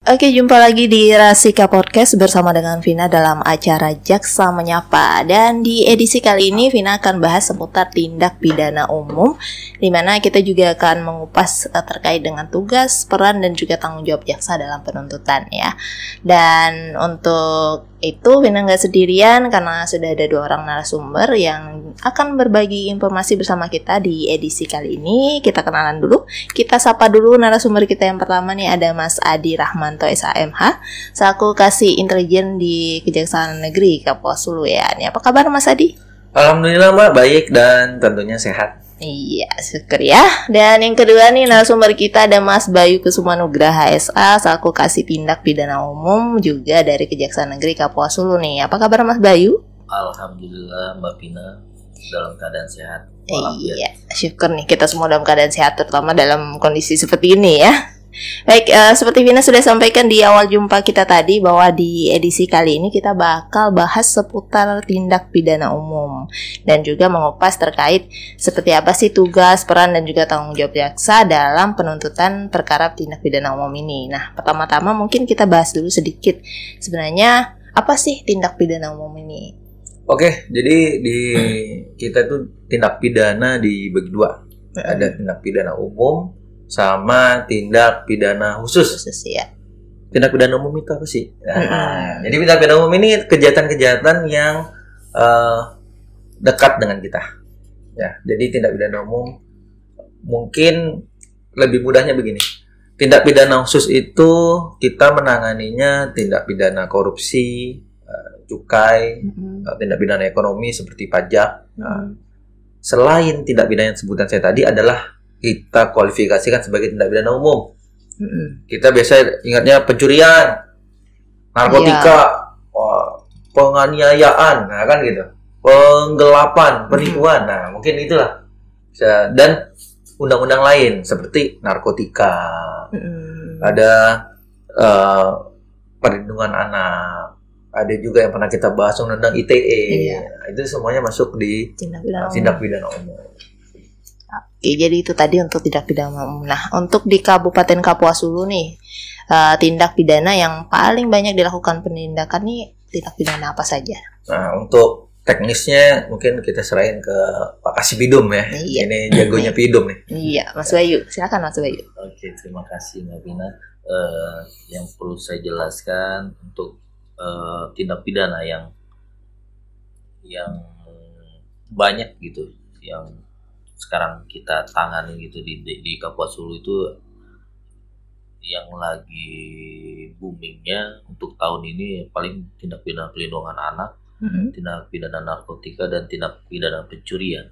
Oke, jumpa lagi di Rasika Podcast bersama dengan Vina dalam acara Jaksa Menyapa. Dan di edisi kali ini Vina akan bahas seputar tindak pidana umum, di mana kita juga akan mengupas terkait dengan tugas, peran, dan juga tanggung jawab jaksa dalam penuntutan ya. Dan untuk itu Vina nggak sendirian karena sudah ada 2 orang narasumber yang akan berbagi informasi bersama kita di edisi kali ini. Kita kenalan dulu. Kita sapa dulu narasumber kita yang pertama nih, ada Mas Adi Rahmanto SAMH, selaku Kasih Intelijen di Kejaksaan Negeri Kapuas Hulu ya. Ini apa kabar Mas Adi? Alhamdulillah Mbak, baik dan tentunya sehat. Iya, syukur ya. Dan yang kedua nih narasumber kita ada Mas Bayu Kusumanugraha SA, selaku Kasih Tindak Pidana Umum juga dari Kejaksaan Negeri Kapuas Hulu nih. Apa kabar Mas Bayu? Alhamdulillah Mbak Pina dalam keadaan sehat. Iya, syukur nih kita semua dalam keadaan sehat, terutama dalam kondisi seperti ini ya. Baik, seperti Vina sudah sampaikan di awal jumpa kita tadi bahwa di edisi kali ini kita bakal bahas seputar tindak pidana umum dan juga mengupas terkait seperti apa sih tugas, peran, dan juga tanggung jawab jaksa dalam penuntutan perkara tindak pidana umum ini. Nah, pertama-tama mungkin kita bahas dulu sedikit sebenarnya apa sih tindak pidana umum ini? Oke, jadi di kita itu tindak pidana dibagi 2. Ada tindak pidana umum sama tindak pidana khusus ya. Tindak pidana umum itu apa sih? Jadi tindak pidana umum ini kejahatan-kejahatan yang dekat dengan kita. Ya, jadi tindak pidana umum mungkin lebih mudahnya begini. Tindak pidana khusus itu kita menanganinya tindak pidana korupsi, cukai, tindak pidana ekonomi seperti pajak. Selain tindak pidana yang sebutan saya tadi adalah kita kualifikasikan sebagai tindak pidana umum. Kita biasa ingatnya pencurian, narkotika, penganiayaan, nah kan gitu, penggelapan, penipuan, nah mungkin itulah. Dan undang-undang lain seperti narkotika, ada perlindungan anak, ada juga yang pernah kita bahas undang-undang ITE. Nah, itu semuanya masuk di tindak pidana umum. Oke, jadi itu tadi untuk tindak pidana umum. Nah, untuk di Kabupaten Kapuas Hulu nih, tindak pidana yang paling banyak dilakukan penindakan nih tindak pidana apa saja? Nah, untuk teknisnya mungkin kita serahin ke Pak Kasipidum ya. Iya. Ini jagonya Pidum nih. Iya, Mas Bayu. Silakan Mas Bayu. Oke, terima kasih Mbak Pina. Yang perlu saya jelaskan untuk tindak pidana yang banyak gitu, yang sekarang kita tangani gitu di Kapuas Hulu itu yang lagi boomingnya untuk tahun ini paling tindak pidana perlindungan anak, tindak pidana narkotika, dan tindak pidana pencurian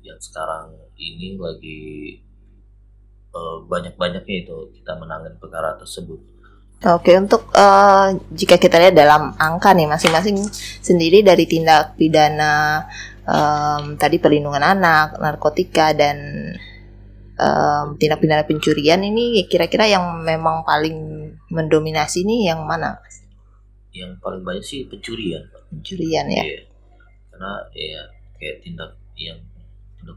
yang sekarang ini lagi banyak-banyaknya itu kita menangani perkara tersebut. Oke, untuk jika kita lihat dalam angka nih masing-masing sendiri dari tindak pidana tadi perlindungan anak, narkotika, dan tindak pidana pencurian ini kira-kira yang memang paling mendominasi nih yang mana? Yang paling banyak sih pencurian. Pencurian ya. Iya. Karena ya kayak tindak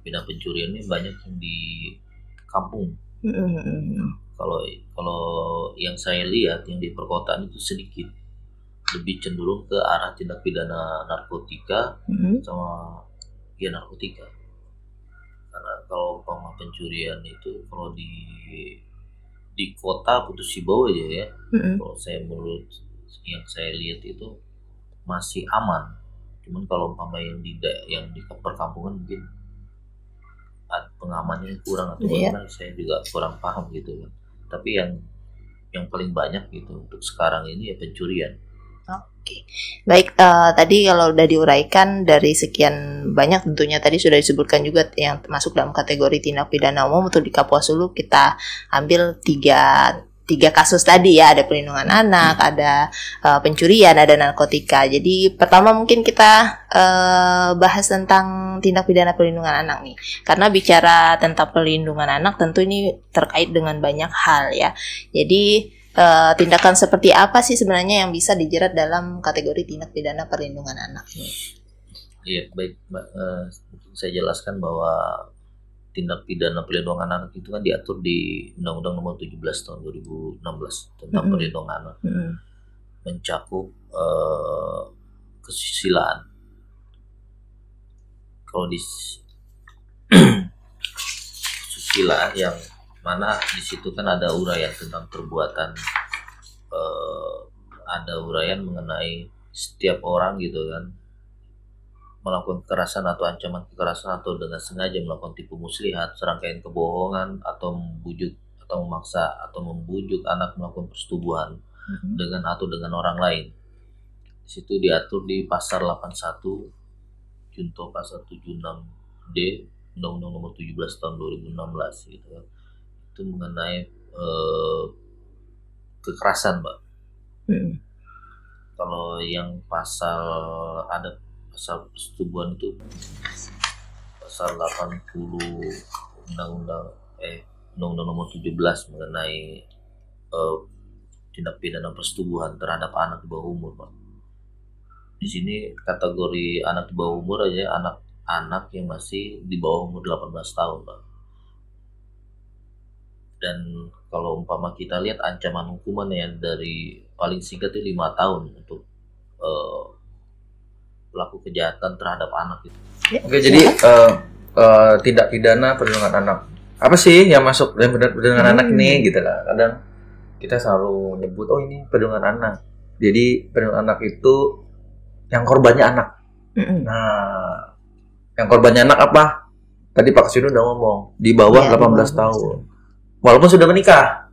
pidana pencurian ini banyak yang di kampung. Kalau yang saya lihat yang di perkotaan itu sedikit lebih cenderung ke arah tindak pidana narkotika sama narkotika. Karena kalau pencurian itu kalau di kota Putus Sibau aja ya, kalau saya menurut yang saya lihat itu masih aman. Cuman kalau yang di perkampungan mungkin pengamannya kurang atau bagaimana, saya juga kurang paham gitu kan. Tapi yang paling banyak gitu untuk sekarang ini ya pencurian. Oke, baik. Tadi kalau udah diuraikan dari sekian banyak, tentunya tadi sudah disebutkan juga yang masuk dalam kategori tindak pidana umum. Untuk di Kapuas Hulu kita ambil tiga kasus tadi ya, ada perlindungan anak, ada pencurian, ada narkotika. Jadi pertama mungkin kita bahas tentang tindak pidana perlindungan anak nih, karena bicara tentang perlindungan anak tentu ini terkait dengan banyak hal ya. Jadi tindakan seperti apa sih sebenarnya yang bisa dijerat dalam kategori tindak pidana perlindungan anak? Iya, baik Mbak. Saya jelaskan bahwa tindak pidana perlindungan anak itu kan diatur di Undang-Undang Nomor 17 Tahun 2016 tentang perlindungan anak, mencakup kesusilaan. Kalau di kesusilaan yang mana di situ kan ada uraian tentang perbuatan, ada uraian mengenai setiap orang gitu kan melakukan kekerasan atau ancaman kekerasan atau dengan sengaja melakukan tipu muslihat, serangkaian kebohongan atau membujuk atau memaksa atau membujuk anak melakukan persetubuhan dengan atau dengan orang lain. Di situ diatur di pasal 81 junto pasal 76D Undang-Undang Nomor 17 Tahun 2016 gitu kan. Itu mengenai kekerasan, Mbak. Kalau yang pasal ada pasal persetubuhan itu pasal 80 Undang-Undang Nomor 17 mengenai tindak pidana persetubuhan terhadap anak di bawah umur, Pak. Di sini kategori anak di bawah umur aja anak-anak yang masih di bawah umur 18 tahun, Pak. Dan kalau umpama kita lihat ancaman hukuman yang dari paling singkat itu 5 tahun untuk pelaku kejahatan terhadap anak itu. Oke, jadi tindak pidana perlindungan anak. Apa sih yang masuk dalam perlindungan anak ini gitu lah. Kadang kita selalu nyebut ini perlindungan anak. Jadi perlindungan anak itu yang korbannya anak. Nah, yang korbannya anak apa? Tadi Pak Kasino udah ngomong, di bawah 18 tahun. Walaupun sudah menikah.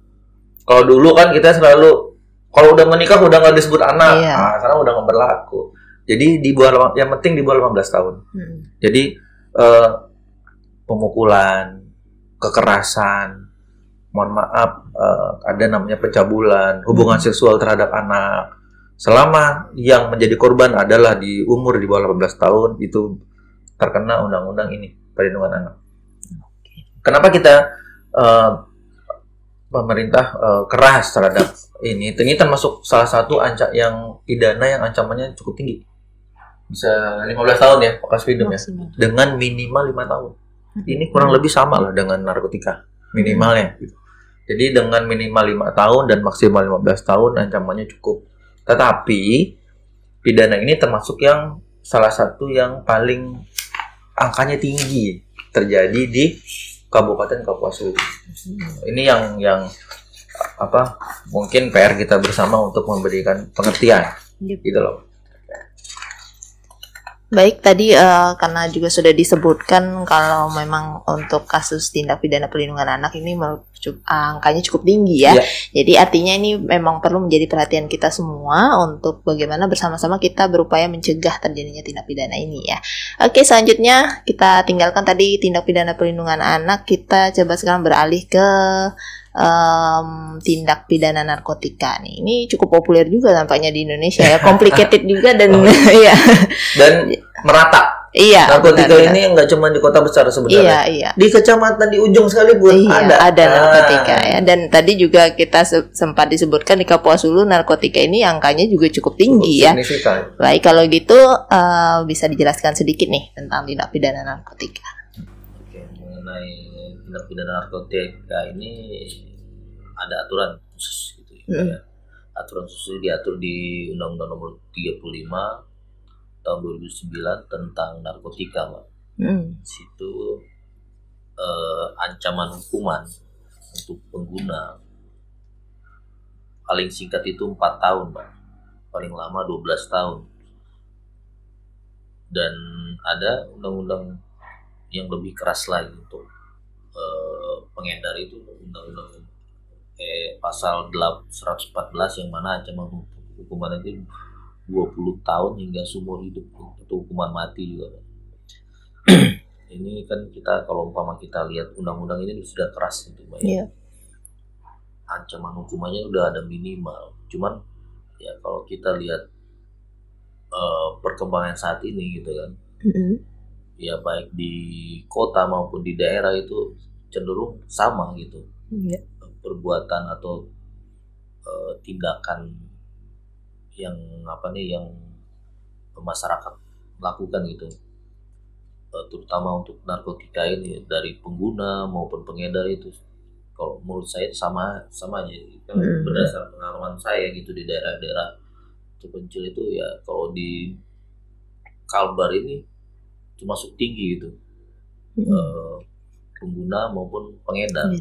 Kalau dulu kan kita selalu kalau udah menikah udah nggak disebut anak. Nah, sekarang udah nggak berlaku. Jadi di bawah, yang penting di bawah 18 tahun. Jadi pemukulan, kekerasan, mohon maaf, ada namanya pencabulan, hubungan seksual terhadap anak. Selama yang menjadi korban adalah di umur di bawah 18 tahun, itu terkena undang-undang ini, perlindungan anak. Kenapa kita pemerintah keras terhadap ini? Ini termasuk salah satu yang pidana yang ancamannya cukup tinggi. Bisa 15 tahun ya, Pak Kaswidum ya. Dengan minimal 5 tahun. Ini kurang lebih sama lah dengan narkotika minimalnya gitu. Jadi dengan minimal 5 tahun dan maksimal 15 tahun ancamannya cukup. Tetapi pidana ini termasuk yang salah satu yang paling angkanya tinggi terjadi di Kabupaten Kapuas Hulu. Ini yang apa? Mungkin PR kita bersama untuk memberikan pengertian gitu loh. Baik, tadi karena juga sudah disebutkan kalau memang untuk kasus tindak pidana perlindungan anak ini angkanya cukup tinggi ya. Jadi artinya ini memang perlu menjadi perhatian kita semua untuk bagaimana bersama-sama kita berupaya mencegah terjadinya tindak pidana ini ya. Oke, selanjutnya kita tinggalkan tadi tindak pidana perlindungan anak, kita coba sekarang beralih ke tindak pidana narkotika nih. Ini cukup populer juga tampaknya di Indonesia ya, complicated juga dan ya. Dan merata. Iya. Narkotika ini nggak cuma di kota besar sebenarnya. Iya. Di kecamatan di ujung sekalipun ada narkotika ya. Dan tadi juga kita sempat disebutkan di Kapuas Hulu narkotika ini angkanya juga cukup tinggi ya. Signifikan. Baik, kalau gitu bisa dijelaskan sedikit nih tentang tindak pidana narkotika. Oke, mengenai tindak pidana narkotika ini ada aturan khusus gitu ya. Aturan khusus diatur di Undang-Undang Nomor 35 Tahun 2009 tentang narkotika, Mbak. Situ ancaman hukuman untuk pengguna paling singkat itu 4 tahun, Mbak. Paling lama 12 tahun. Dan ada undang-undang yang lebih keras lagi untuk pengedar itu, undang-undang pasal 114 yang mana ancaman hukuman itu 20 tahun hingga seumur hidup atau hukuman mati juga. Ini kan kita kalau umpama kita lihat undang-undang ini sudah keras gitu, Mbak. Ancaman hukumannya udah ada minimal. Cuman ya kalau kita lihat perkembangan saat ini gitu kan. Ya baik di kota maupun di daerah itu cenderung sama gitu. Perbuatan atau tindakan yang masyarakat lakukan gitu. terutama untuk narkotika ini dari pengguna maupun pengedar itu, kalau menurut saya sama aja. Berdasarkan pengalaman saya gitu di daerah-daerah terpencil itu ya, kalau di Kalbar ini termasuk tinggi gitu, pengguna maupun pengedar.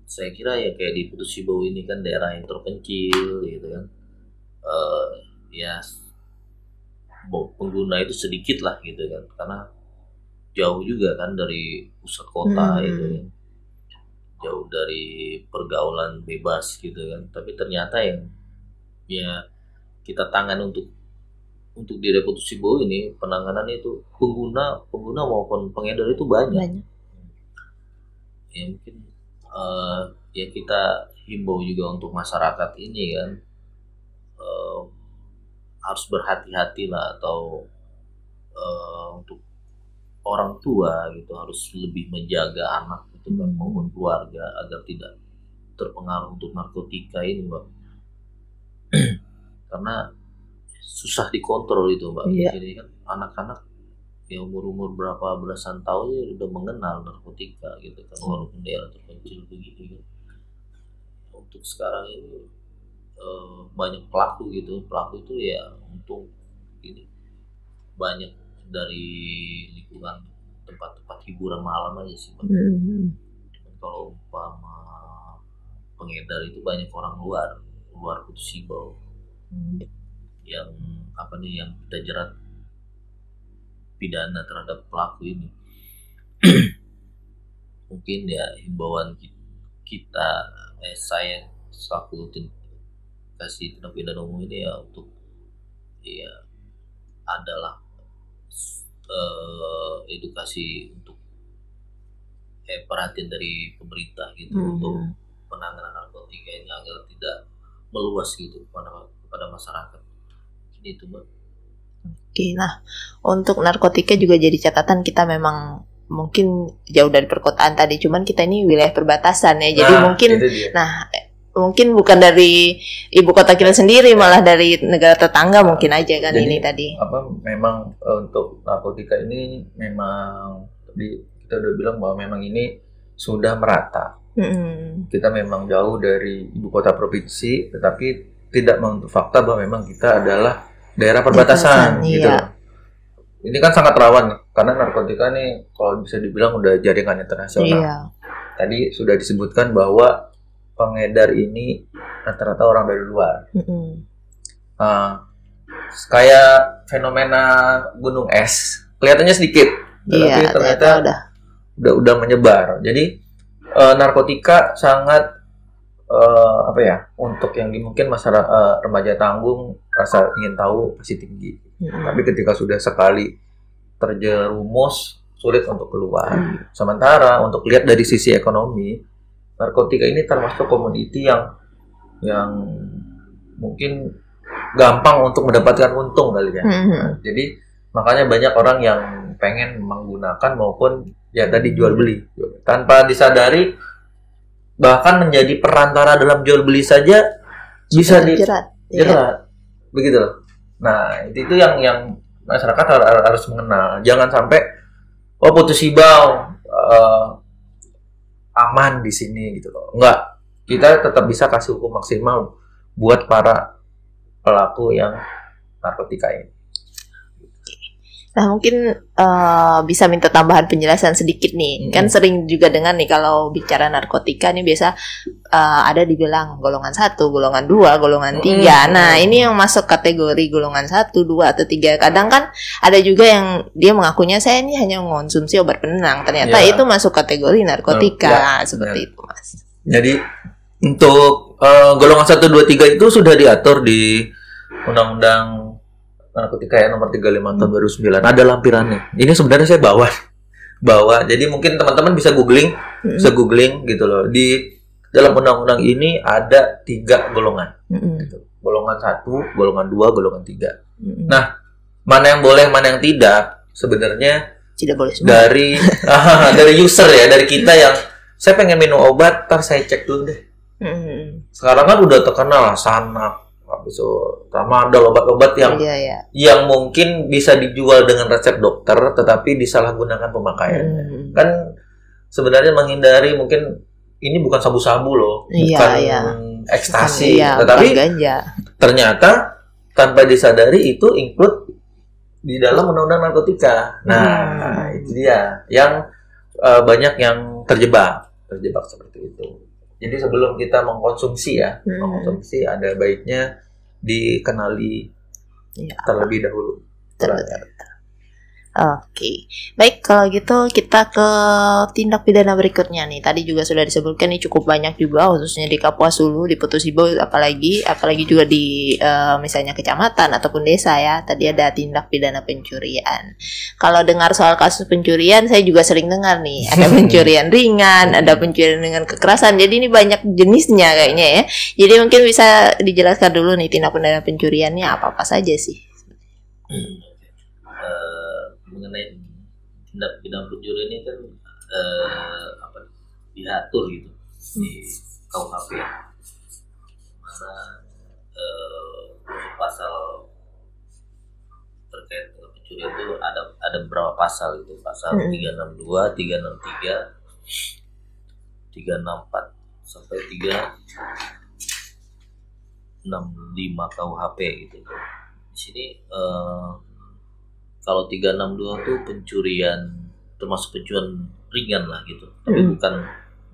Saya kira ya kayak di Putus Sibau ini kan daerah yang terpencil gitu kan, ya pengguna itu sedikit lah gitu kan, karena jauh juga kan dari pusat kota gitu kan, jauh dari pergaulan bebas gitu kan. Tapi ternyata yang ya kita tangan untuk di Putus Sibau ini, penanganan itu pengguna maupun pengedar itu banyak. Ya mungkin ya kita himbau juga untuk masyarakat ini kan, harus berhati-hati lah, atau untuk orang tua gitu harus lebih menjaga anak gitu kan, maupun keluarga agar tidak terpengaruh untuk narkotika ini, Mbak. Karena susah dikontrol itu, Mbak. Jadi kan anak-anak yang umur berapa belasan tahun ya udah mengenal narkotika gitu kan, walaupun daerah terpencil begitu kan. Untuk sekarang ini banyak pelaku gitu. Pelaku itu ya untuk ini banyak dari lingkungan tempat-tempat hiburan malam aja sih, Mbak. Kalau umpama pengedar itu banyak orang luar Putus Sibau yang yang kita jerat pidana terhadap pelaku ini. Mungkin ya himbauan kita, saya selaku kasih tindak pidana umum ini ya, untuk ya adalah edukasi untuk perhatian dari pemerintah gitu, untuk penanganan narkotika ini agar tidak meluas gitu kepada masyarakat. Ini itu, Mbak. Oke, nah untuk narkotika juga jadi catatan kita memang mungkin jauh dari perkotaan tadi, cuman kita ini wilayah perbatasan ya, jadi mungkin bukan dari ibu kota kita sendiri, malah dari negara tetangga mungkin aja kan. Jadi, ini tadi memang untuk narkotika ini memang kita udah bilang bahwa memang ini sudah merata. Kita memang jauh dari ibu kota provinsi, tetapi tidak menutup fakta bahwa memang kita adalah daerah perbatasan gitu. Ini kan sangat rawan karena narkotika nih kalau bisa dibilang udah jaringan internasional. Tadi sudah disebutkan bahwa pengedar ini rata-rata orang dari luar. Kayak fenomena gunung es, kelihatannya sedikit, tapi ternyata udah menyebar. Jadi narkotika sangat untuk yang mungkin masyarakat remaja tanggung, rasa ingin tahu masih tinggi. Tapi ketika sudah sekali terjerumus, sulit untuk keluar. Sementara untuk lihat dari sisi ekonomi, narkotika ini termasuk komoditi yang mungkin gampang untuk mendapatkan untung kali ya. Jadi makanya banyak orang yang pengen menggunakan maupun ya tadi jual beli tanpa disadari, bahkan menjadi perantara dalam jual beli saja bisa dijerat. Begitu loh. Nah, itu yang masyarakat harus mengenal. Jangan sampai Putus Sibau aman di sini gitu loh. Enggak. Kita tetap bisa kasih hukum maksimal buat para pelaku yang narkotika ini. Nah mungkin bisa minta tambahan penjelasan sedikit nih. Kan sering juga dengar nih kalau bicara narkotika nih biasa ada dibilang golongan 1, golongan 2, golongan 3. Nah ini yang masuk kategori golongan 1, 2, atau 3. Kadang kan ada juga yang dia mengakunya saya ini hanya mengonsumsi obat penenang. Ternyata itu masuk kategori narkotika. Seperti itu, Mas. Jadi untuk golongan 1, 2, 3 itu sudah diatur di Undang-Undang Narkotika ya nomor 35 tahun 2009. Ada lampirannya. Ini sebenarnya saya bawa. Jadi mungkin teman-teman bisa googling gitu loh. Di dalam undang-undang ini ada 3 golongan. Gitu. Golongan 1, golongan 2, golongan 3. Nah, mana yang boleh, mana yang tidak, sebenarnya tidak boleh semua. Dari user ya, dari kita yang saya pengen minum obat, ntar saya cek dulu deh. Sekarang kan udah terkenal Sanak, tramadol, obat-obat yang yang mungkin bisa dijual dengan resep dokter, tetapi disalahgunakan pemakaiannya. Kan sebenarnya menghindari, mungkin ini bukan sabu-sabu loh, bukan ekstasi, tetapi ternyata tanpa disadari itu include di dalam undang-undang narkotika. Nah, itu dia yang banyak yang terjebak seperti itu. Jadi sebelum kita mengkonsumsi mengkonsumsi ada baiknya dikenali terlebih dahulu. Oke, baik kalau gitu kita ke tindak pidana berikutnya nih. Tadi juga sudah disebutkan nih cukup banyak juga, khususnya di Kapuas Hulu, di Putus Ibo, apalagi juga di misalnya kecamatan ataupun desa ya. Tadi ada tindak pidana pencurian. Kalau dengar soal kasus pencurian, saya juga sering dengar nih, ada pencurian ringan, ada pencurian dengan kekerasan. Jadi ini banyak jenisnya kayaknya ya. Jadi mungkin bisa dijelaskan dulu nih tindak pidana pencuriannya apa saja sih? Mengenai tindak pidana pencurian ini kan diatur gitu di KUHP, mana pasal terkait dengan pencurian itu ada beberapa pasal itu, pasal 362, 363, 364 sampai 365 KUHP gitu. Di sini kalau 362 itu pencurian, termasuk pencurian ringan lah gitu, tapi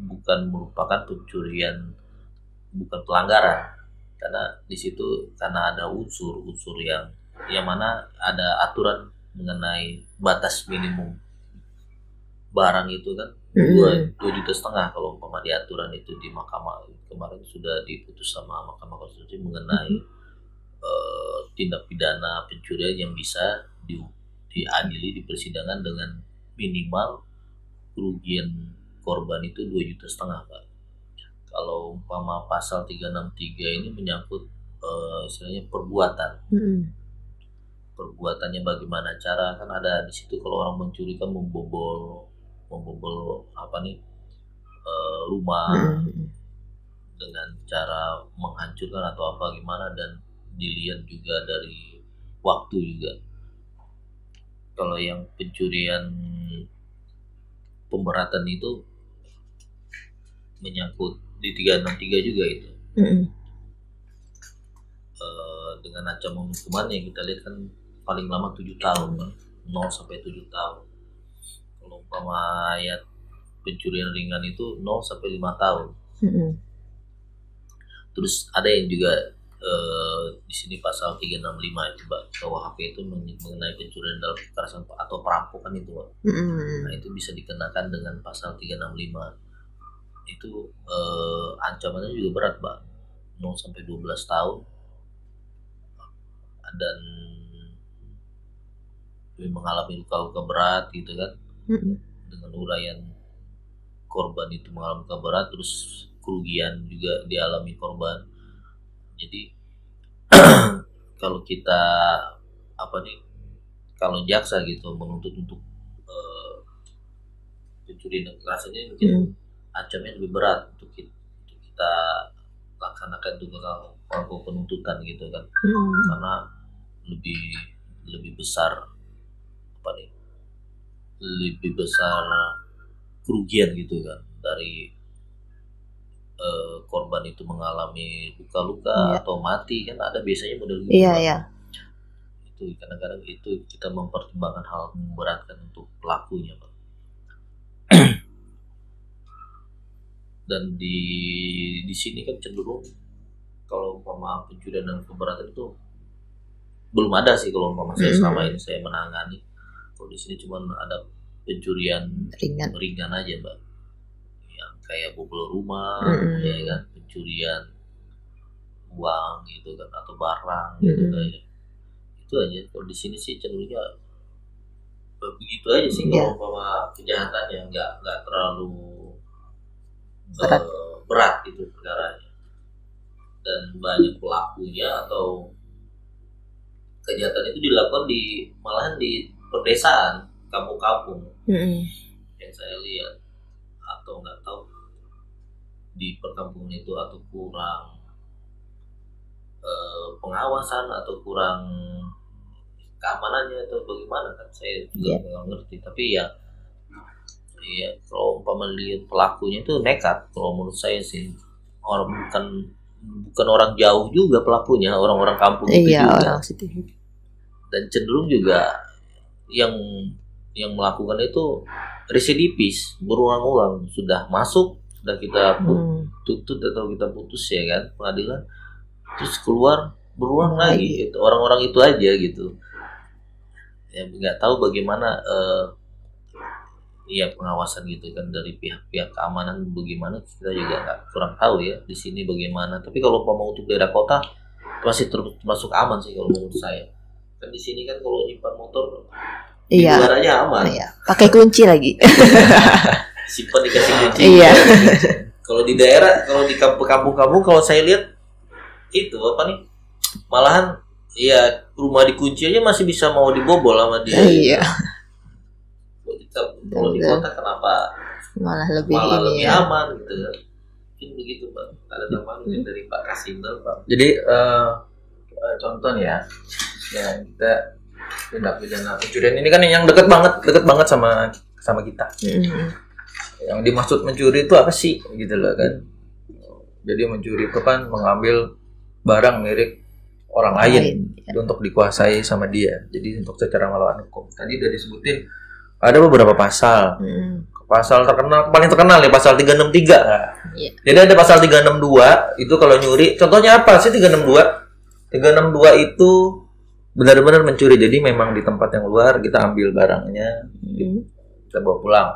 bukan merupakan pencurian, bukan pelanggaran, karena di situ karena ada unsur yang mana ada aturan mengenai batas minimum barang itu kan 2,5 juta kalau umpama di aturan itu di mahkamah kemarin sudah diputus sama Mahkamah Konstitusi mengenai tindak pidana pencurian yang bisa diadili di persidangan dengan minimal kerugian korban itu 2,5 juta, Pak. Kalau umpama pasal 363 ini menyangkut istilahnya perbuatan. Perbuatannya bagaimana cara, kan ada di situ kalau orang mencuri kan membobol rumah dengan cara menghancurkan atau apa gimana, dan dilihat juga dari waktu juga. Kalau yang pencurian pemberatan itu menyangkut di 363 juga itu. Dengan ancaman hukuman yang kita lihat kan paling lama 7 tahun, 0 sampai 7 tahun. Kalau umpama ayat pencurian ringan itu 0 sampai 5 tahun. Terus ada yang juga di sini pasal 365 itu, Mbak, KUHP itu mengenai pencurian dalam kekerasan atau perampokan itu, Mbak. Nah, itu bisa dikenakan dengan pasal 365. Itu ancamannya juga berat, Mbak. 0 sampai 12 tahun. Dan mengalami luka-luka berat gitu kan. Dengan uraian korban itu mengalami luka berat, terus kerugian juga dialami korban. Jadi kalau kita kalau jaksa gitu menuntut untuk pencurian dan kekerasan ini mungkin ancamannya lebih berat untuk kita laksanakan itu kalau penuntutan gitu kan, karena lebih besar lebih besar kerugian gitu kan dari korban itu mengalami luka-luka atau mati, kan ada biasanya model gitu. Itu kadang-kadang itu kita mempertimbangkan hal memberatkan untuk pelakunya, Pak. Dan di sini kan cenderung kalau umpama pencurian dan keberatan itu belum ada sih kalau umpama saya selama ini saya menangani. Kalau di sini cuma ada pencurian ringan aja, Mbak. Kayak bobol rumah, ya kan, pencurian uang gitu kan, atau barang gitu kayak itu aja. Kalau di sini sih cenderungnya begitu aja sih kalau umpama kejahatannya nggak terlalu berat gitu perkaranya, dan banyak pelakunya atau kejahatan itu dilakukan malahan di pedesaan, kampung-kampung yang saya lihat, atau nggak tahu di perkampungan itu atau kurang pengawasan atau kurang keamanannya atau bagaimana kan saya juga nggak ngerti. Tapi ya kalau umpama lihat pelakunya itu nekat, kalau menurut saya sih bukan orang jauh juga pelakunya, orang-orang kampung itu juga. Dan cenderung juga yang melakukan itu residivis, berulang-ulang, sudah masuk, sudah kita tuntut atau kita putus ya kan pengadilan, terus keluar berulang lagi. Itu orang-orang itu aja gitu. Ya nggak tahu bagaimana pengawasan gitu kan dari pihak-pihak keamanan bagaimana, kita juga kurang tahu ya di sini bagaimana. Tapi kalau mau untuk daerah kota masih termasuk aman sih kalau menurut saya. Kan di sini kan kalau nyimpan motor di luar aja aman. Pakai kunci lagi. Simpan dikasih kunci. Kalau di daerah, kalau di kampung-kampung kalau saya lihat itu apa nih, malahan rumah dikunci aja masih bisa mau dibobol sama dia. Kalau di kota kenapa malah lebih aman gitu kan? Mungkin begitu Pak. Ada tambahan dari Pak Kasinal Pak. Jadi contoh nih ya kita tindak pidana pencurian ini kan yang deket banget sama kita. Yang dimaksud mencuri itu apa sih gitu loh kan? Jadi mencuri itu kan mengambil barang milik orang lain untuk dikuasai sama dia. Jadi untuk secara melawan hukum. Tadi udah disebutin ada beberapa pasal. Pasal paling terkenal ya pasal 363. Jadi ada pasal 362 itu kalau nyuri. Contohnya apa sih 362? 362 itu benar-benar mencuri. Jadi memang di tempat yang luar kita ambil barangnya, kita bawa pulang.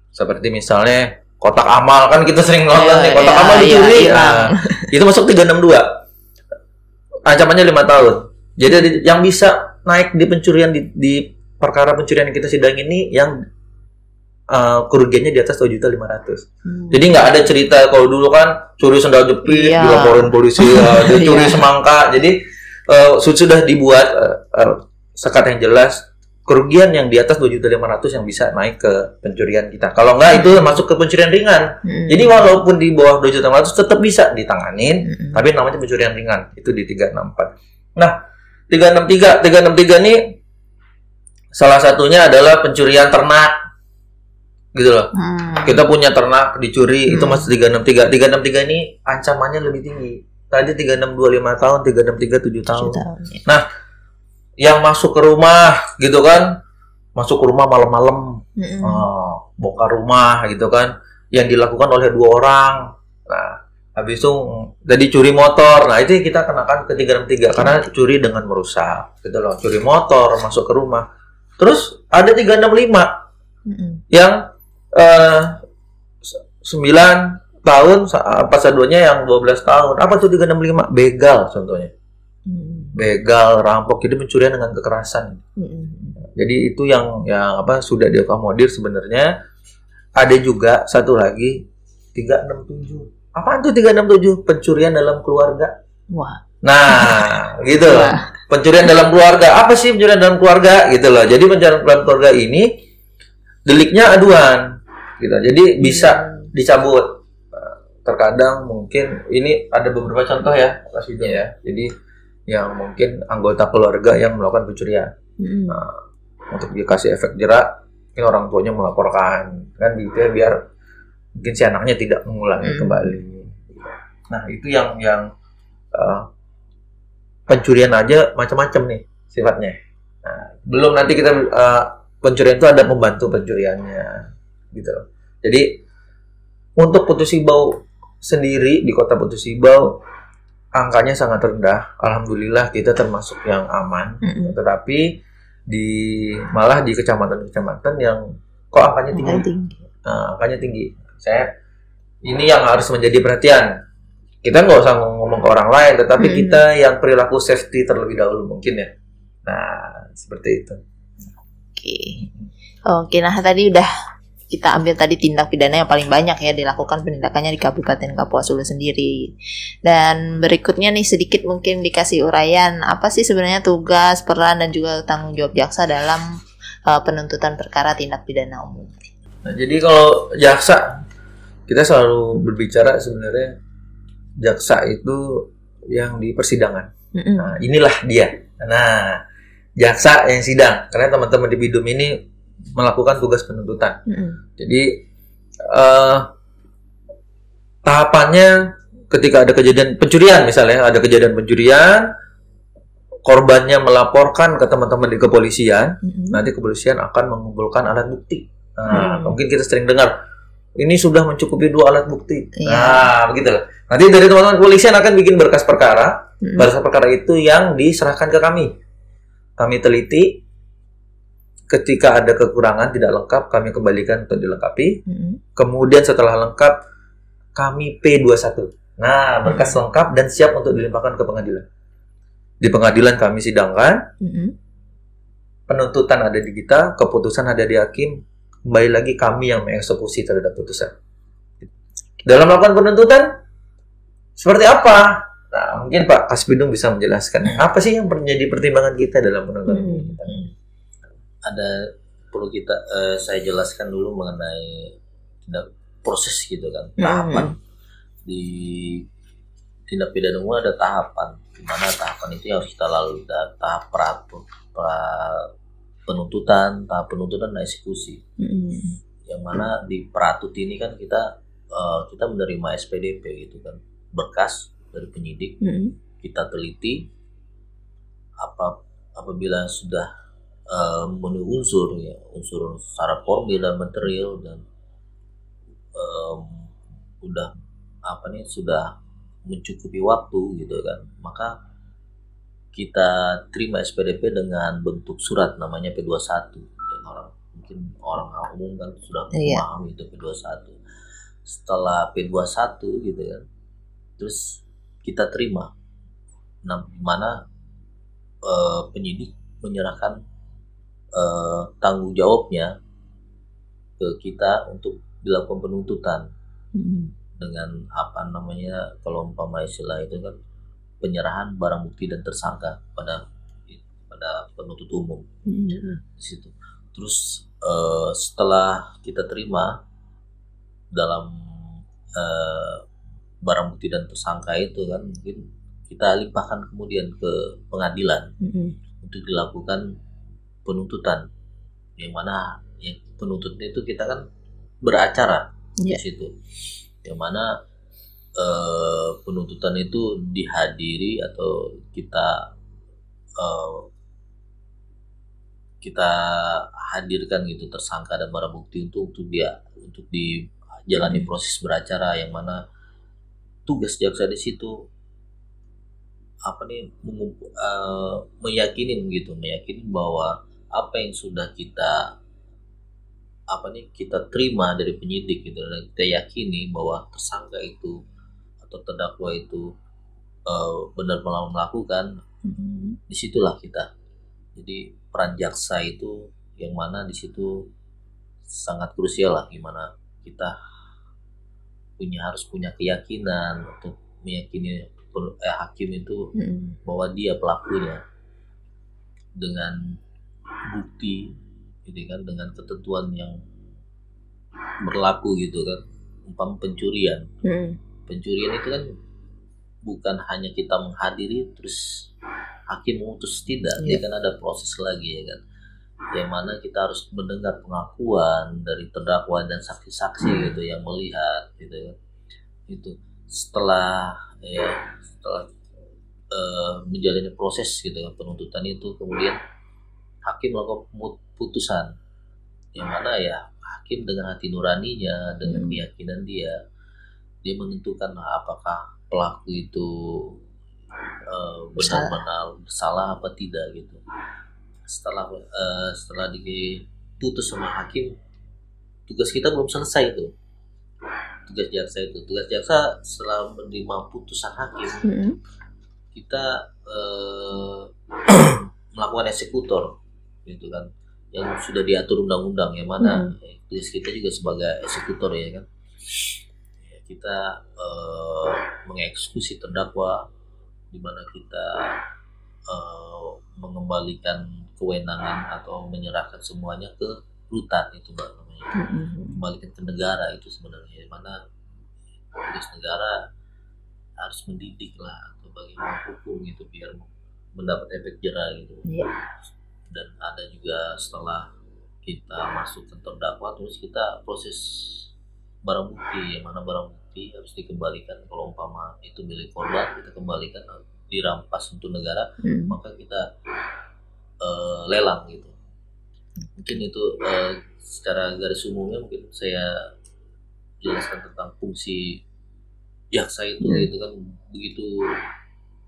Seperti misalnya kotak amal, kan kita sering nonton nih kotak amal dicuri. Itu masuk 362. Ancamannya 5 tahun. Jadi yang bisa naik di pencurian di perkara pencurian yang kita sidang ini yang kerugiannya di atas 2.500.000. Jadi nggak ada cerita kalau dulu kan curi sendal jepit dilaporin polisi, dia curi semangka. Jadi sudah dibuat sekat yang jelas kerugian yang di atas 2.500.000 yang bisa naik ke pencurian kita. Kalau nggak itu masuk ke pencurian ringan. Jadi walaupun di bawah 2.500.000 tetap bisa ditanganin, tapi namanya pencurian ringan. Itu di 364. Nah, 363 ini salah satunya adalah pencurian ternak, gitu loh. Kita punya ternak dicuri, itu masih 363. 363 ini ancamannya lebih tinggi. Tadi 362 5 tahun, 363 7 tahun. Nah, yang masuk ke rumah, gitu kan, masuk ke rumah malam-malam, bongkar rumah, gitu kan, yang dilakukan oleh 2 orang. Nah, habis itu tadi curi motor. Nah, itu kita kenakan ke 363 karena curi dengan merusak, gitu loh. Curi motor masuk ke rumah. Terus ada 365 yang 9 tahun, pasal 2-nya yang 12 tahun. Apa tuh 365? Begal contohnya. Begal, rampok, jadi pencurian dengan kekerasan. Jadi itu yang sudah diakomodir sebenarnya. Ada juga satu lagi 367. Apaan tuh 367? Pencurian dalam keluarga. Nah, gitu loh. Pencurian dalam keluarga. Apa sih pencurian dalam keluarga? Gitu loh. Jadi pencurian dalam keluarga ini deliknya aduan. Gitu. Jadi bisa dicabut. Terkadang mungkin ini ada beberapa contoh ya, Presiden ya. Jadi yang mungkin anggota keluarga yang melakukan pencurian. Nah, untuk dikasih efek jerak, mungkin orang tuanya melaporkan kan gitu ya, biar mungkin si anaknya tidak mengulangi kembali. Nah, itu yang pencurian aja macam-macam nih sifatnya. Nah, belum nanti kita pencurian itu ada pembantu pencuriannya, gitu. Jadi untuk Putus Ibau sendiri di Kota Putus Ibau angkanya sangat rendah. Alhamdulillah kita termasuk yang aman. Tetapi malah di kecamatan-kecamatan yang kok angkanya tinggi. Angkanya tinggi. Ini yang harus menjadi perhatian. Kita nggak usah ngomong ke orang lain, tetapi kita yang perilaku safety terlebih dahulu mungkin ya. Nah, seperti itu. Oke, nah tadi udah kita ambil tadi tindak pidana yang paling banyak ya dilakukan penindakannya di Kabupaten Kapuas Hulu sendiri. Dan berikutnya nih sedikit mungkin dikasih uraian apa sih sebenarnya tugas, peran dan juga tanggung jawab jaksa dalam penuntutan perkara tindak pidana umum. Nah, jadi kalau jaksa kita selalu berbicara sebenarnya jaksa itu yang di persidangan. Nah, inilah dia. Nah, jaksa yang sidang, karena teman-teman di Bidum ini melakukan tugas penuntutan. Jadi tahapannya ketika ada kejadian pencurian, misalnya ada kejadian pencurian, korbannya melaporkan ke teman-teman di kepolisian, nanti kepolisian akan mengumpulkan alat bukti. Nah, mungkin kita sering dengar ini sudah mencukupi 2 alat bukti. Nah, begitulah. Nanti dari teman-teman kepolisian akan bikin berkas perkara. Berkas perkara itu yang diserahkan ke kami. Kami teliti, ketika ada kekurangan tidak lengkap, kami kembalikan untuk dilengkapi. Kemudian setelah lengkap, kami P21. Nah, berkas lengkap dan siap untuk dilimpahkan ke pengadilan. Di pengadilan kami sidangkan, penuntutan ada di kita, keputusan ada di hakim, kembali lagi kami yang mengeksekusi terhadap putusan. Dalam melakukan penuntutan, seperti apa? Nah, mungkin Pak Kasbidung bisa menjelaskan apa sih yang menjadi pertimbangan kita dalam penuntutan ini. Ada perlu saya jelaskan dulu mengenai proses gitu kan, tahapan di tindak pidana umum. Ada tahapan, di mana tahapan itu yang harus kita lalui. Tahap penuntutan, tahap penuntutan dan eksekusi. Yang mana di peratut ini kan kita menerima SPDP gitu kan, berkas dari penyidik, kita teliti apabila sudah memenuhi unsur syarat formil dan material dan sudah mencukupi waktu gitu kan, maka kita terima SPDP dengan bentuk surat namanya P21. Mungkin orang umum kan sudah memahami itu P21. Setelah P21 gitu kan, terus kita terima, mana penyidik menyerahkan tanggung jawabnya ke kita untuk dilakukan penuntutan dengan kalau umpama istilah itu kan penyerahan barang bukti dan tersangka pada penuntut umum di situ. Terus setelah kita terima dalam barang bukti dan tersangka itu kan, mungkin kita limpahkan kemudian ke pengadilan untuk dilakukan penuntutan, yang mana penuntutnya itu kita kan beracara di situ, yang mana penuntutan itu dihadiri atau kita hadirkan gitu tersangka dan barang bukti untuk dijalani proses beracara, yang mana tugas jaksa di situ meyakinin bahwa apa yang sudah kita terima dari penyidik gitu, dan kita yakini bahwa tersangka itu atau terdakwa itu benar-benar melakukan. Disitulah kita. Jadi peran jaksa itu yang mana di situ sangat krusial lah, gimana kita harus punya keyakinan untuk meyakini hakim itu bahwa dia pelakunya dengan bukti gitu kan, dengan ketentuan yang berlaku gitu kan. Umpama pencurian itu kan bukan hanya kita menghadiri terus hakim memutus, tidak, dia kan ada proses lagi ya kan, yang mana kita harus mendengar pengakuan dari terdakwa dan saksi-saksi gitu yang melihat gitu kan. Itu setelah menjalani proses gitu kan penuntutan itu, kemudian hakim melakukan putusan, yang mana ya hakim dengan hati nuraninya, dengan keyakinan dia menentukan apakah pelaku itu benar-benar bersalah apa tidak gitu. Setelah diputus sama hakim, tugas kita belum selesai itu. Tugas jaksa setelah menerima putusan hakim, kita melakukan eksekutor gitu kan, yang sudah diatur undang-undang, yang mana tugas kita juga sebagai eksekutor ya kan. Kita mengeksekusi terdakwa, di mana kita mengembalikan kewenangan atau menyerahkan semuanya ke rutan itu Mbak namanya. Kembalikan ke negara itu sebenarnya, di mana tugas negara harus mendidik lah atau bagaimana hukum gitu biar mendapat efek jera gitu. Dan ada juga setelah kita masuk ke terdakwa terus kita proses barang bukti, yang mana barang bukti harus dikembalikan. Kalau umpama itu milik korban kita kembalikan, dirampas untuk negara, maka kita lelang gitu. Mungkin itu secara garis umumnya mungkin saya jelaskan tentang fungsi jaksa itu gitu kan, begitu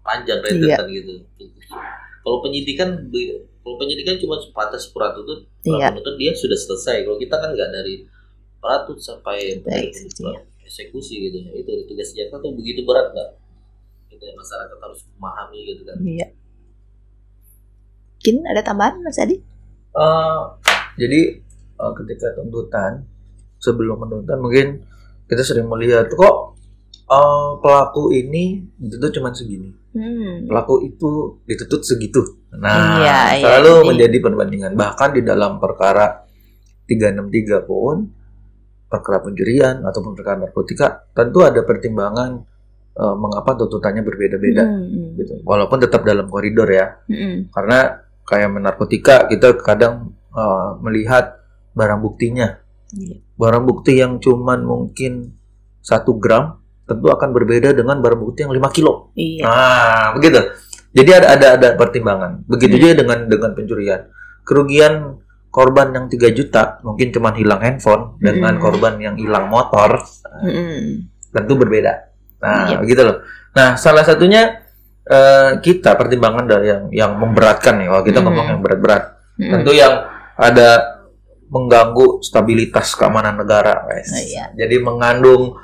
panjang rentetan gitu. Kalau penyidikan cuma sebatas penuntut dia sudah selesai. Kalau kita kan nggak dari penuntut sampai eksekusi gitu ya. Itu tugas jaksa tuh begitu berat nggak? Gitu ya, masyarakat harus memahami gitu kan. Iya. Mungkin ada tambahan Mas Adi? Jadi ketika tuntutan, sebelum menuntutan mungkin kita sering melihat kok pelaku ini dituntut cuma segini, pelaku itu dituntut segitu. Nah, selalu menjadi perbandingan. Bahkan di dalam perkara 363 pun, perkara pencurian ataupun perkara narkotika, tentu ada pertimbangan mengapa tuntutannya berbeda-beda, gitu. Walaupun tetap dalam koridor ya, karena kayak narkotika kita kadang melihat barang buktinya, barang bukti yang cuman mungkin 1 gram tentu akan berbeda dengan barang bukti yang 5 kilo. Nah, begitu. Jadi ada pertimbangan. Begitu juga dengan pencurian. Kerugian korban yang 3 juta mungkin cuma hilang handphone dengan korban yang hilang motor, tentu berbeda. Nah, begitu loh. Nah, salah satunya kita pertimbangan yang memberatkan nih. Kalau kita ngomong yang berat-berat, tentu yang ada mengganggu stabilitas keamanan negara, guys. Jadi mengandung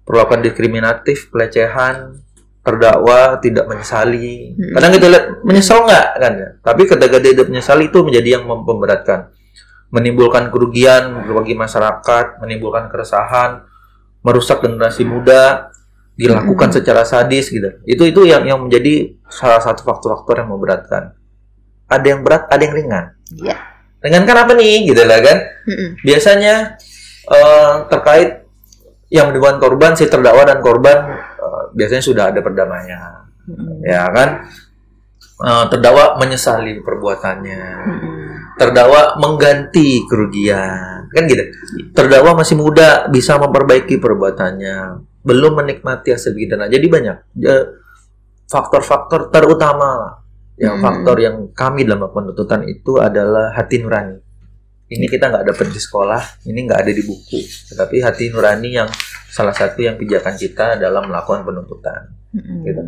perlakuan diskriminatif, pelecehan, terdakwa tidak menyesali. Kadang kita lihat menyesal nggak kan ya? Tapi ketika dia tidak menyesali itu menjadi yang memberatkan, menimbulkan kerugian bagi masyarakat, menimbulkan keresahan, merusak generasi muda, dilakukan secara sadis gitu. Itu yang menjadi salah satu faktor-faktor yang memberatkan. Ada yang berat, ada yang ringan. Ringan kan apa nih, gitu lah kan? Biasanya terkait yang menimbulkan korban, si terdakwa dan korban biasanya sudah ada perdamaian, ya kan? Terdakwa menyesali perbuatannya, terdakwa mengganti kerugian, kan gitu. Terdakwa masih muda, bisa memperbaiki perbuatannya, belum menikmati hasil pidana. Jadi banyak faktor-faktor terutama. Yang faktor yang kami dalam penuntutan itu adalah hati nurani. Ini kita nggak dapat di sekolah, ini nggak ada di buku, tetapi hati nurani yang salah satu yang pijakan kita dalam melakukan penuntutan. Gitu.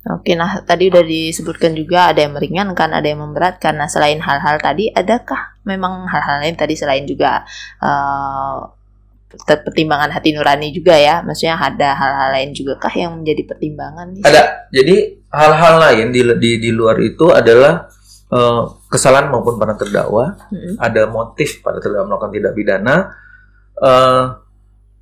Oke, nah tadi udah disebutkan juga ada yang meringankan, ada yang memberatkan. Nah, selain hal-hal tadi, adakah memang hal-hal lain tadi selain juga pertimbangan hati nurani juga ya? Maksudnya ada hal-hal lain juga kah yang menjadi pertimbangan? Ada. Jadi hal-hal lain di luar itu adalah kesalahan maupun pada terdakwa, ada motif pada terdakwa melakukan tindak pidana,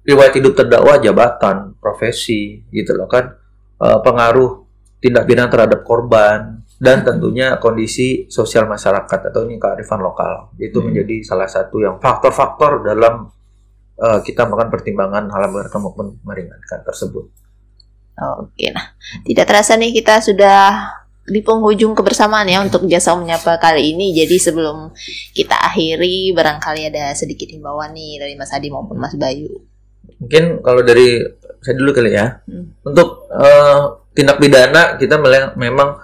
riwayat hidup terdakwa, jabatan, profesi, gitu loh kan, pengaruh tindak pidana terhadap korban, dan tentunya kondisi sosial masyarakat atau ini kearifan lokal. Itu menjadi salah satu yang faktor-faktor dalam kita melakukan pertimbangan hal memberatkan maupun meringankan tersebut. Oke, nah tidak terasa nih kita sudah di penghujung kebersamaan ya untuk Jasa Menyapa kali ini. Jadi sebelum kita akhiri, barangkali ada sedikit himbauan nih dari Mas Adi maupun Mas Bayu. Mungkin kalau dari saya dulu kali ya. Untuk tindak pidana kita memang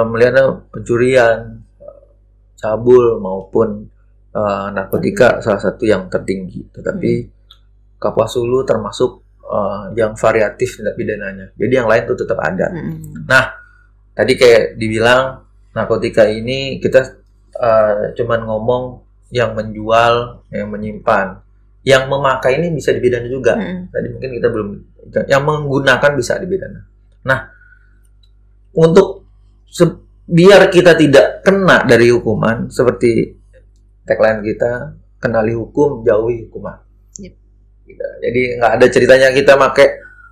melihat pencurian, cabul maupun narkotika salah satu yang tertinggi. Tetapi Kapuas Hulu termasuk yang variatif tindak pidananya. Jadi yang lain itu tetap ada. Nah, tadi kayak dibilang narkotika ini kita cuman ngomong yang menjual, yang menyimpan, yang memakai ini bisa dipidana juga. Tadi mungkin kita belum, yang menggunakan bisa dipidana. Nah, untuk biar kita tidak kena dari hukuman, seperti tagline kita, kenali hukum, jauhi hukuman. Jadi nggak ada ceritanya kita pakai,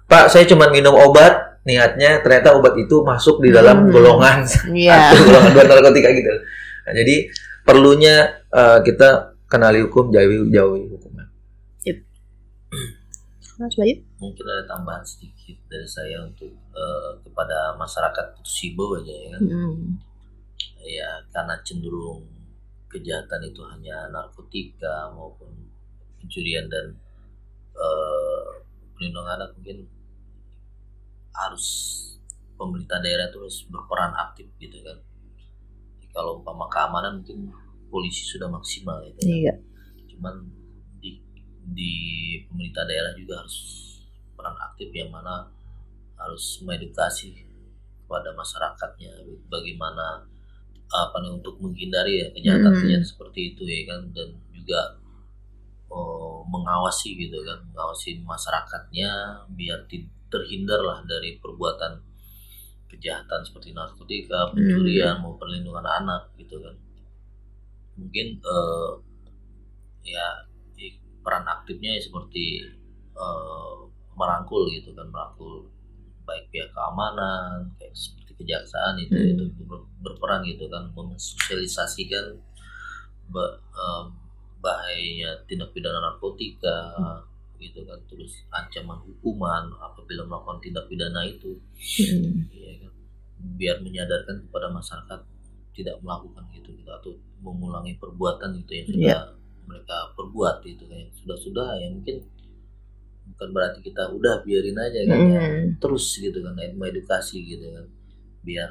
Pak saya cuma minum obat, niatnya ternyata obat itu masuk di dalam golongan atau golongan 2 narkotika gitu. Nah, jadi perlunya kita kenali hukum, jauhi hukuman. Mas Bayu? Mungkin ada tambahan sedikit. sedikit dari saya untuk kepada masyarakat Sibo aja ya kan. Ya karena cenderung kejahatan itu hanya narkotika maupun pencurian dan perlindungan anak, mungkin harus pemerintah daerah itu harus berperan aktif gitu kan. Kalau umpama keamanan mungkin polisi sudah maksimal gitu kan. Iya. Cuman di pemerintah daerah juga harus peran aktif, yang mana harus mengedukasi kepada masyarakatnya bagaimana untuk menghindari ya kejahatan-kejahatan seperti itu ya kan, dan juga mengawasi gitu kan, mengawasi masyarakatnya biar terhindar lah dari perbuatan kejahatan seperti narkotika, pencurian maupun perlindungan anak gitu kan. Mungkin ya peran aktifnya ya seperti merangkul gitu kan, merangkul baik pihak keamanan kayak seperti kejaksaan itu berperan gitu kan, mensosialisasikan bahayanya tindak pidana narkotika gitu kan, terus ancaman hukuman apabila melakukan tindak pidana itu, ya kan, biar menyadarkan kepada masyarakat tidak melakukan gitu atau mengulangi perbuatan itu yang sudah mereka perbuat gitu kan. Sudah ya mungkin bukan berarti kita udah biarin aja kan ya, terus gitu kan, edukasi gitu kan, biar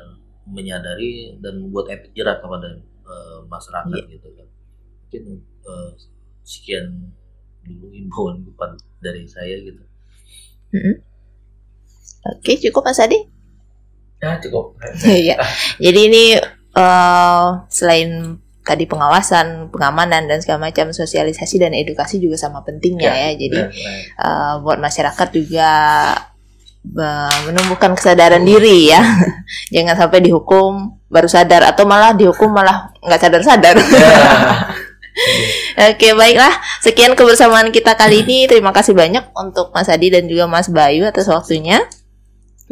menyadari dan membuat efek jerak kepada masyarakat gitu kan. Mungkin sekian dulu imbauan dari saya gitu. Oke, cukup Mas Adi? Ya cukup. Iya. Jadi ini selain tadi pengawasan, pengamanan dan segala macam, sosialisasi dan edukasi juga sama pentingnya ya. Jadi buat masyarakat juga menumbuhkan kesadaran diri ya. Jangan sampai dihukum baru sadar, atau malah dihukum malah nggak sadar-sadar. Oke, baiklah. Sekian kebersamaan kita kali ini. Terima kasih banyak untuk Mas Adi dan juga Mas Bayu atas waktunya.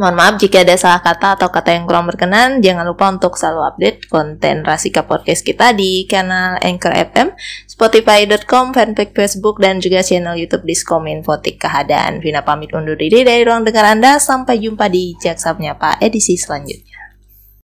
Mohon maaf jika ada salah kata atau kata yang kurang berkenan. Jangan lupa untuk selalu update konten Rasika Podcast kita di kanal Anchor FM, Spotify.com, fanpage Facebook, dan juga channel YouTube Diskom Infotik Keadaan. Vina pamit undur diri dari ruang dengar Anda. Sampai jumpa di Jaksa Menyapa edisi selanjutnya.